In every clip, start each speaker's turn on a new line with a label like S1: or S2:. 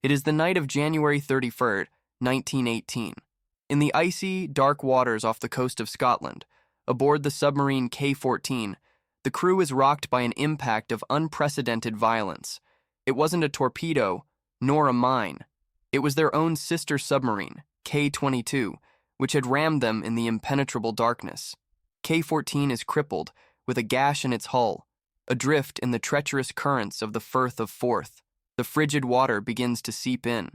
S1: It is the night of January 31st, 1918. In the icy, dark waters off the coast of Scotland, aboard the submarine K-14, the crew is rocked by an impact of unprecedented violence. It wasn't a torpedo, nor a mine. It was their own sister submarine, K-22, which had rammed them in the impenetrable darkness. K-14 is crippled, with a gash in its hull, adrift in the treacherous currents of the Firth of Forth. The frigid water begins to seep in.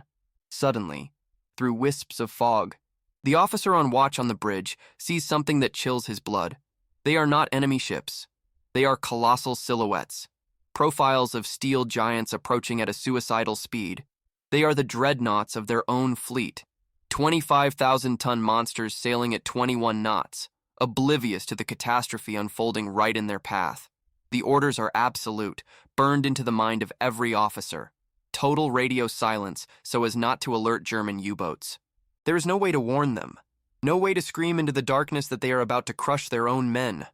S1: Suddenly, through wisps of fog, the officer on watch on the bridge sees something that chills his blood. They are not enemy ships. They are colossal silhouettes, profiles of steel giants approaching at a suicidal speed. They are the dreadnoughts of their own fleet, 25,000-ton monsters sailing at 21 knots, oblivious to the catastrophe unfolding right in their path. The orders are absolute, burned into the mind of every officer. Total radio silence so as not to alert German U-boats. There is no way to warn them. No way to scream into the darkness that they are about to crush their own men.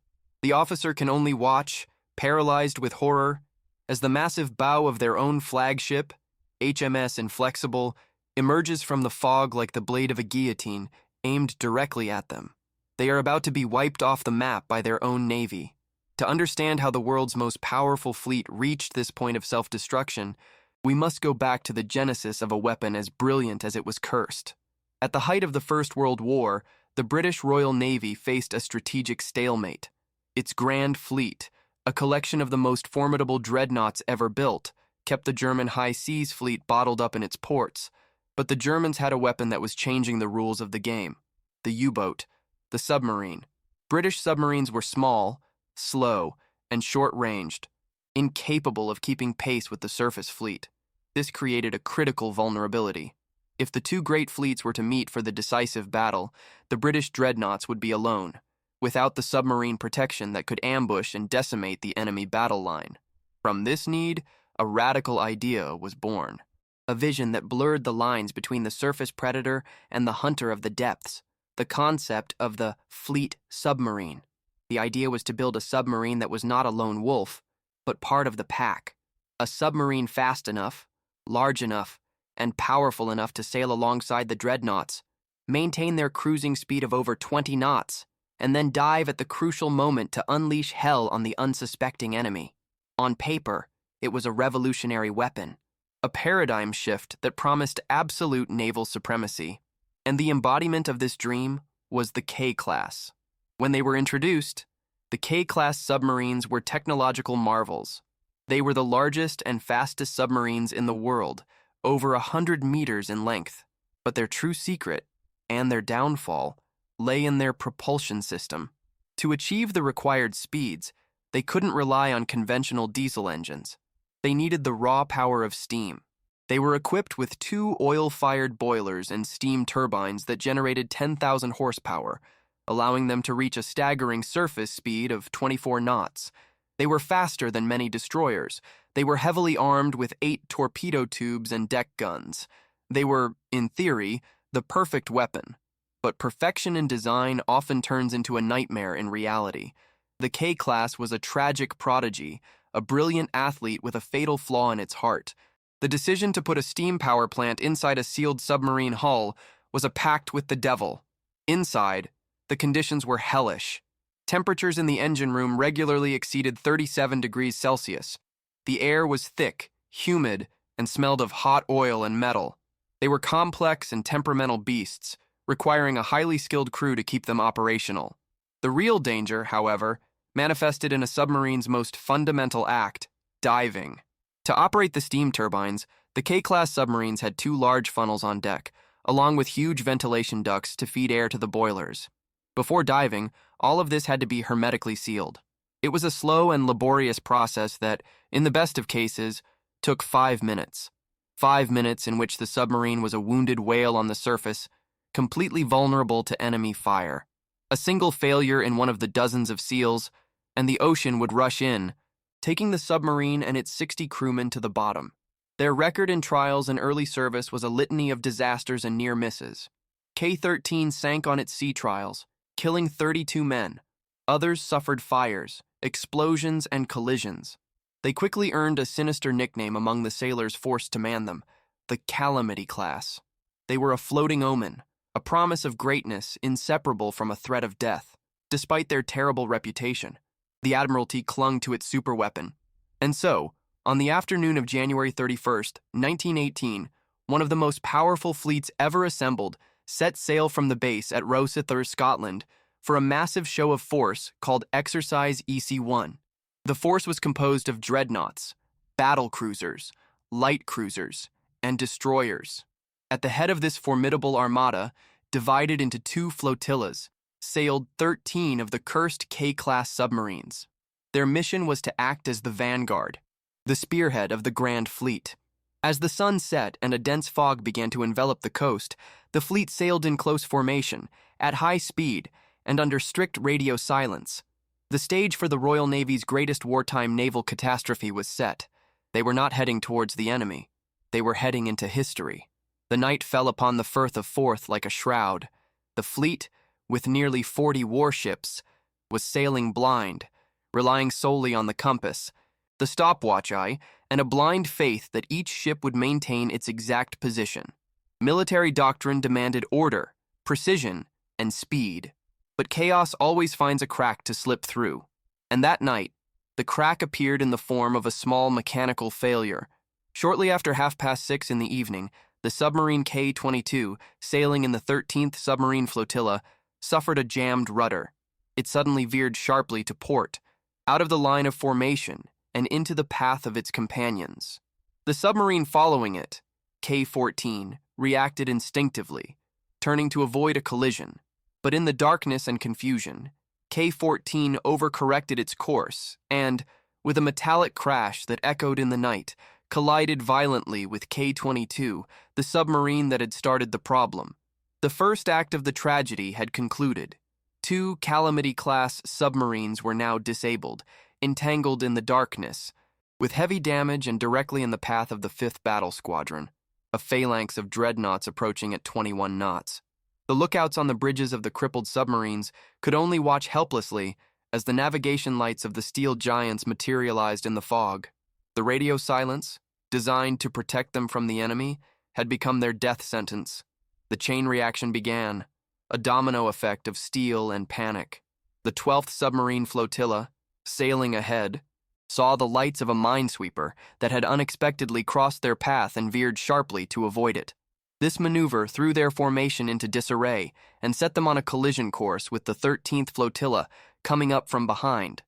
S1: The officer can only watch, paralyzed with horror, as the massive bow of their own flagship, HMS Inflexible, emerges from the fog like the blade of a guillotine aimed directly at them. They are about to be wiped off the map by their own navy. To understand how the world's most powerful fleet reached this point of self-destruction, we must go back to the genesis of a weapon as brilliant as it was cursed. At the height of the First World War, the British Royal Navy faced a strategic stalemate. Its Grand Fleet, a collection of the most formidable dreadnoughts ever built, kept the German high seas fleet bottled up in its ports. But the Germans had a weapon that was changing the rules of the game: the U-boat, the submarine. British submarines were small, slow, and short-ranged, incapable of keeping pace with the surface fleet. This created a critical vulnerability. If the two great fleets were to meet for the decisive battle, the British dreadnoughts would be alone, without the submarine protection that could ambush and decimate the enemy battle line. From this need, a radical idea was born. A vision that blurred the lines between the surface predator and the hunter of the depths. The concept of the fleet submarine. The idea was to build a submarine that was not a lone wolf, but part of the pack. A submarine fast enough, large enough, and powerful enough to sail alongside the dreadnoughts, maintain their cruising speed of over 20 knots, and then dive at the crucial moment to unleash hell on the unsuspecting enemy. On paper, it was a revolutionary weapon, a paradigm shift that promised absolute naval supremacy. And the embodiment of this dream was the K-class. When they were introduced, the K-class submarines were technological marvels. They were the largest and fastest submarines in the world, over 100 meters in length. But their true secret, and their downfall, lay in their propulsion system. To achieve the required speeds, they couldn't rely on conventional diesel engines. They needed the raw power of steam. They were equipped with 2 oil-fired boilers and steam turbines that generated 10,000 horsepower, allowing them to reach a staggering surface speed of 24 knots. They were faster than many destroyers. They were heavily armed with 8 torpedo tubes and deck guns. They were, in theory, the perfect weapon. But perfection in design often turns into a nightmare in reality. The K-class was a tragic prodigy, a brilliant athlete with a fatal flaw in its heart. The decision to put a steam power plant inside a sealed submarine hull was a pact with the devil. Inside, the conditions were hellish. Temperatures in the engine room regularly exceeded 37 degrees Celsius. The air was thick, humid, and smelled of hot oil and metal. They were complex and temperamental beasts, requiring a highly skilled crew to keep them operational. The real danger, however, manifested in a submarine's most fundamental act: diving. To operate the steam turbines, the K-class submarines had 2 large funnels on deck, along with huge ventilation ducts to feed air to the boilers. Before diving, all of this had to be hermetically sealed. It was a slow and laborious process that, in the best of cases, took 5 minutes. 5 minutes in which the submarine was a wounded whale on the surface, completely vulnerable to enemy fire. A single failure in one of the dozens of seals, and the ocean would rush in, taking the submarine and its 60 crewmen to the bottom. Their record in trials and early service was a litany of disasters and near misses. K-13 sank on its sea trials, killing 32 men. Others suffered fires, explosions, and collisions. They quickly earned a sinister nickname among the sailors forced to man them: the Calamity class. They were a floating omen, a promise of greatness inseparable from a threat of death. Despite their terrible reputation, the Admiralty clung to its superweapon. And so, on the afternoon of January 31st, 1918, one of the most powerful fleets ever assembled set sail from the base at Rosyth, Scotland, for a massive show of force called Exercise EC-1. The force was composed of dreadnoughts, battle cruisers, light cruisers, and destroyers. At the head of this formidable armada, divided into two flotillas, sailed 13 of the cursed K-class submarines. Their mission was to act as the vanguard, the spearhead of the Grand Fleet. As the sun set and a dense fog began to envelop the coast, the fleet sailed in close formation, at high speed, and under strict radio silence. The stage for the Royal Navy's greatest wartime naval catastrophe was set. They were not heading towards the enemy. They were heading into history. The night fell upon the Firth of Forth like a shroud. The fleet, with nearly 40 warships, was sailing blind, relying solely on the compass, the stopwatch eye, and a blind faith that each ship would maintain its exact position. Military doctrine demanded order, precision, and speed. But chaos always finds a crack to slip through. And that night, the crack appeared in the form of a small mechanical failure. Shortly after 6:30 in the evening, the submarine K-22, sailing in the 13th Submarine Flotilla, suffered a jammed rudder. It suddenly veered sharply to port, out of the line of formation and into the path of its companions. The submarine following it, K-14, reacted instinctively, turning to avoid a collision. But in the darkness and confusion, K-14 overcorrected its course and, with a metallic crash that echoed in the night, collided violently with K-22, the submarine that had started the problem. The first act of the tragedy had concluded. Two Calamity-class submarines were now disabled, entangled in the darkness, with heavy damage and directly in the path of the 5th Battle Squadron, a phalanx of dreadnoughts approaching at 21 knots. The lookouts on the bridges of the crippled submarines could only watch helplessly as the navigation lights of the steel giants materialized in the fog. The radio silence, designed to protect them from the enemy, had become their death sentence. The chain reaction began, a domino effect of steel and panic. The 12th Submarine Flotilla, sailing ahead, saw the lights of a minesweeper that had unexpectedly crossed their path and veered sharply to avoid it. This maneuver threw their formation into disarray and set them on a collision course with the 13th Flotilla coming up from behind,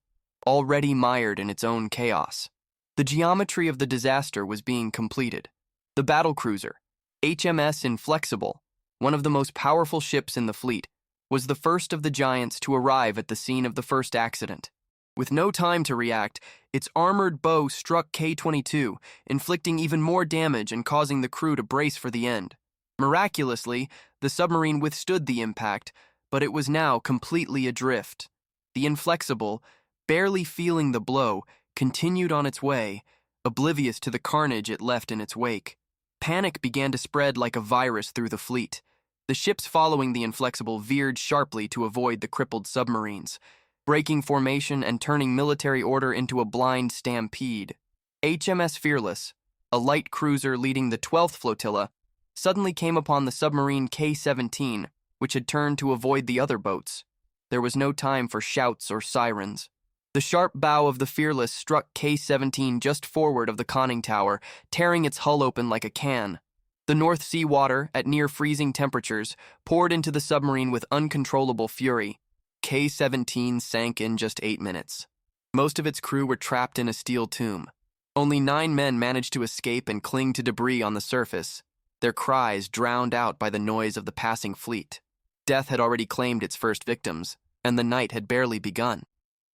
S1: already mired in its own chaos. The geometry of the disaster was being completed. The battlecruiser, HMS Inflexible, one of the most powerful ships in the fleet, was the first of the giants to arrive at the scene of the first accident. With no time to react, its armored bow struck K-22, inflicting even more damage and causing the crew to brace for the end. Miraculously, the submarine withstood the impact, but it was now completely adrift. The Inflexible, barely feeling the blow, continued on its way, oblivious to the carnage it left in its wake. Panic began to spread like a virus through the fleet. The ships following the Inflexible veered sharply to avoid the crippled submarines, breaking formation and turning military order into a blind stampede. HMS Fearless, a light cruiser leading the 12th Flotilla, suddenly came upon the submarine K-17, which had turned to avoid the other boats. There was no time for shouts or sirens. The sharp bow of the Fearless struck K-17 just forward of the conning tower, tearing its hull open like a can. The North Sea water, at near freezing temperatures, poured into the submarine with uncontrollable fury. K-17 sank in just 8 minutes. Most of its crew were trapped in a steel tomb. Only 9 men managed to escape and cling to debris on the surface, their cries drowned out by the noise of the passing fleet. Death had already claimed its first victims, and the night had barely begun.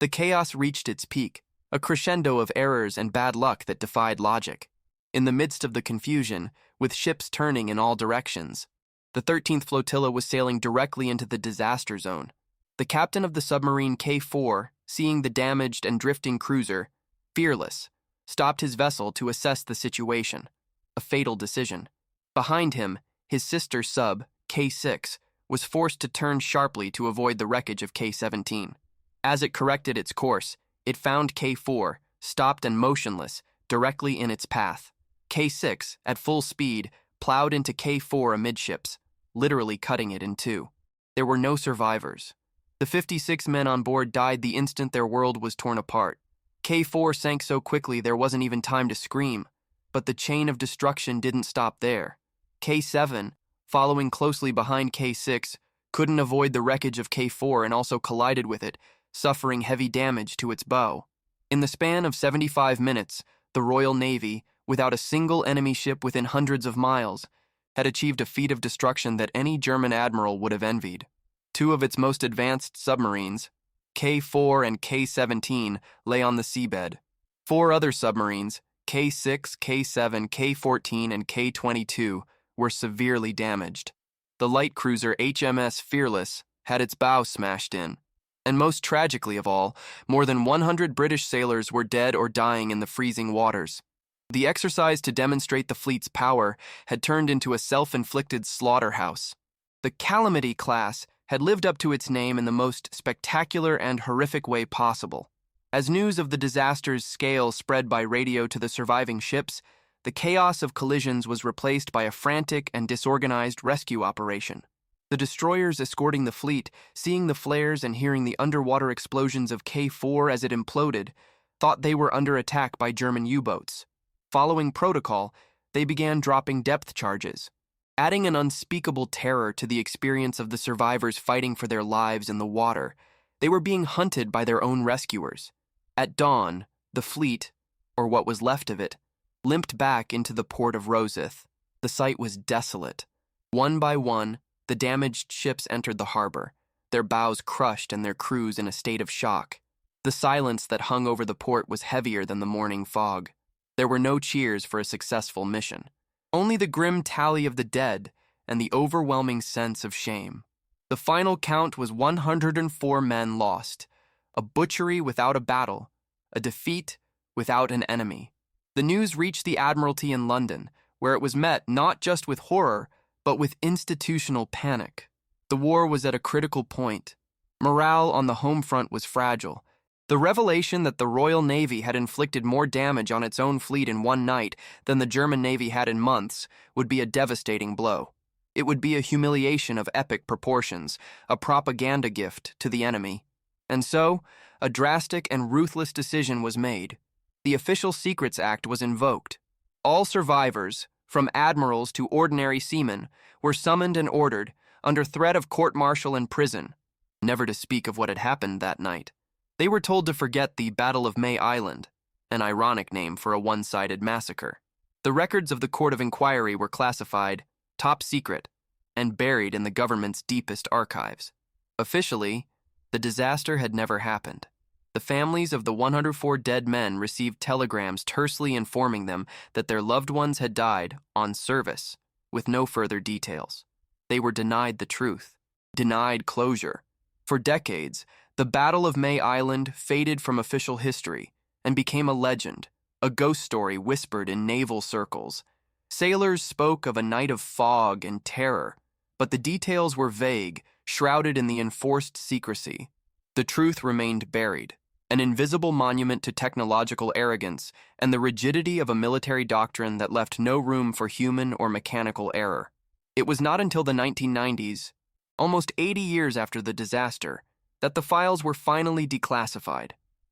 S1: The chaos reached its peak, a crescendo of errors and bad luck that defied logic. In the midst of the confusion, with ships turning in all directions, the 13th Flotilla was sailing directly into the disaster zone. The captain of the submarine K-4, seeing the damaged and drifting cruiser, Fearless, stopped his vessel to assess the situation. A fatal decision. Behind him, his sister sub, K-6, was forced to turn sharply to avoid the wreckage of K-17. As it corrected its course, it found K-4, stopped and motionless, directly in its path. K6, at full speed, plowed into K4 amidships, literally cutting it in two. There were no survivors. The 56 men on board died the instant their world was torn apart. K4 sank so quickly there wasn't even time to scream, but the chain of destruction didn't stop there. K7, following closely behind K6, couldn't avoid the wreckage of K4 and also collided with it, suffering heavy damage to its bow. In the span of 75 minutes, the Royal Navy, without a single enemy ship within hundreds of miles, had achieved a feat of destruction that any German admiral would have envied. Two of its most advanced submarines, K4 and K17, lay on the seabed. Four other submarines, K6, K7, K14, and K22, were severely damaged. The light cruiser HMS Fearless had its bow smashed in. And most tragically of all, more than 100 British sailors were dead or dying in the freezing waters. The exercise to demonstrate the fleet's power had turned into a self-inflicted slaughterhouse. The Calamity class had lived up to its name in the most spectacular and horrific way possible. As news of the disaster's scale spread by radio to the surviving ships, the chaos of collisions was replaced by a frantic and disorganized rescue operation. The destroyers escorting the fleet, seeing the flares and hearing the underwater explosions of K4 as it imploded, thought they were under attack by German U-boats. Following protocol, they began dropping depth charges, adding an unspeakable terror to the experience of the survivors fighting for their lives in the water. They were being hunted by their own rescuers. At dawn, the fleet, or what was left of it, limped back into the port of Rosyth. The site was desolate. One by one, the damaged ships entered the harbor, their bows crushed and their crews in a state of shock. The silence that hung over the port was heavier than the morning fog. There were no cheers for a successful mission. Only the grim tally of the dead and the overwhelming sense of shame. The final count was 104 men lost, a butchery without a battle, a defeat without an enemy. The news reached the Admiralty in London, where it was met not just with horror, but with institutional panic. The war was at a critical point. Morale on the home front was fragile. The revelation that the Royal Navy had inflicted more damage on its own fleet in one night than the German Navy had in months would be a devastating blow. It would be a humiliation of epic proportions, a propaganda gift to the enemy. And so, a drastic and ruthless decision was made. The Official Secrets Act was invoked. All survivors, from admirals to ordinary seamen, were summoned and ordered, under threat of court-martial and prison, never to speak of what had happened that night. They were told to forget the Battle of May Island, an ironic name for a one-sided massacre. The records of the Court of Inquiry were classified top secret and buried in the government's deepest archives. Officially, the disaster had never happened. The families of the 104 dead men received telegrams tersely informing them that their loved ones had died on service, with no further details. They were denied the truth, denied closure. For decades, the Battle of May Island faded from official history and became a legend, a ghost story whispered in naval circles. Sailors spoke of a night of fog and terror, but the details were vague, shrouded in the enforced secrecy. The truth remained buried, an invisible monument to technological arrogance and the rigidity of a military doctrine that left no room for human or mechanical error. It was not until the 1990s, almost 80 years after the disaster, that the files were finally declassified.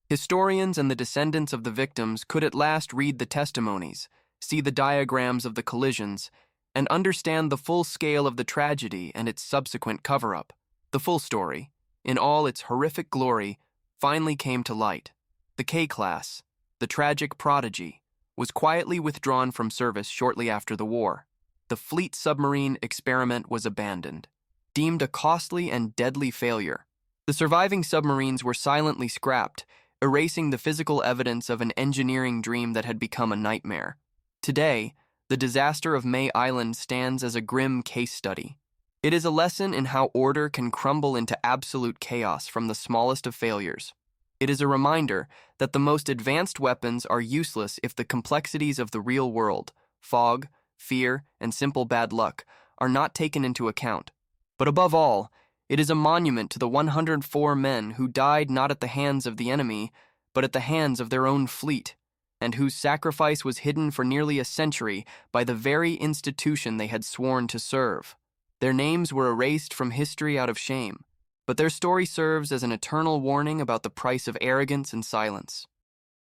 S1: Historians and the descendants of the victims could at last read the testimonies, see the diagrams of the collisions, and understand the full scale of the tragedy and its subsequent cover-up. The full story, in all its horrific glory, finally came to light. The K-class, the tragic prodigy, was quietly withdrawn from service shortly after the war. The fleet submarine experiment was abandoned, deemed a costly and deadly failure. The surviving submarines were silently scrapped, erasing the physical evidence of an engineering dream that had become a nightmare. Today, the disaster of May Island stands as a grim case study. It is a lesson in how order can crumble into absolute chaos from the smallest of failures. It is a reminder that the most advanced weapons are useless if the complexities of the real world, fog, fear, and simple bad luck, are not taken into account. But above all, it is a monument to the 104 men who died not at the hands of the enemy, but at the hands of their own fleet. and whose sacrifice was hidden for nearly a century by the very institution they had sworn to serve. Their names were erased from history out of shame, but their story serves as an eternal warning about the price of arrogance and silence.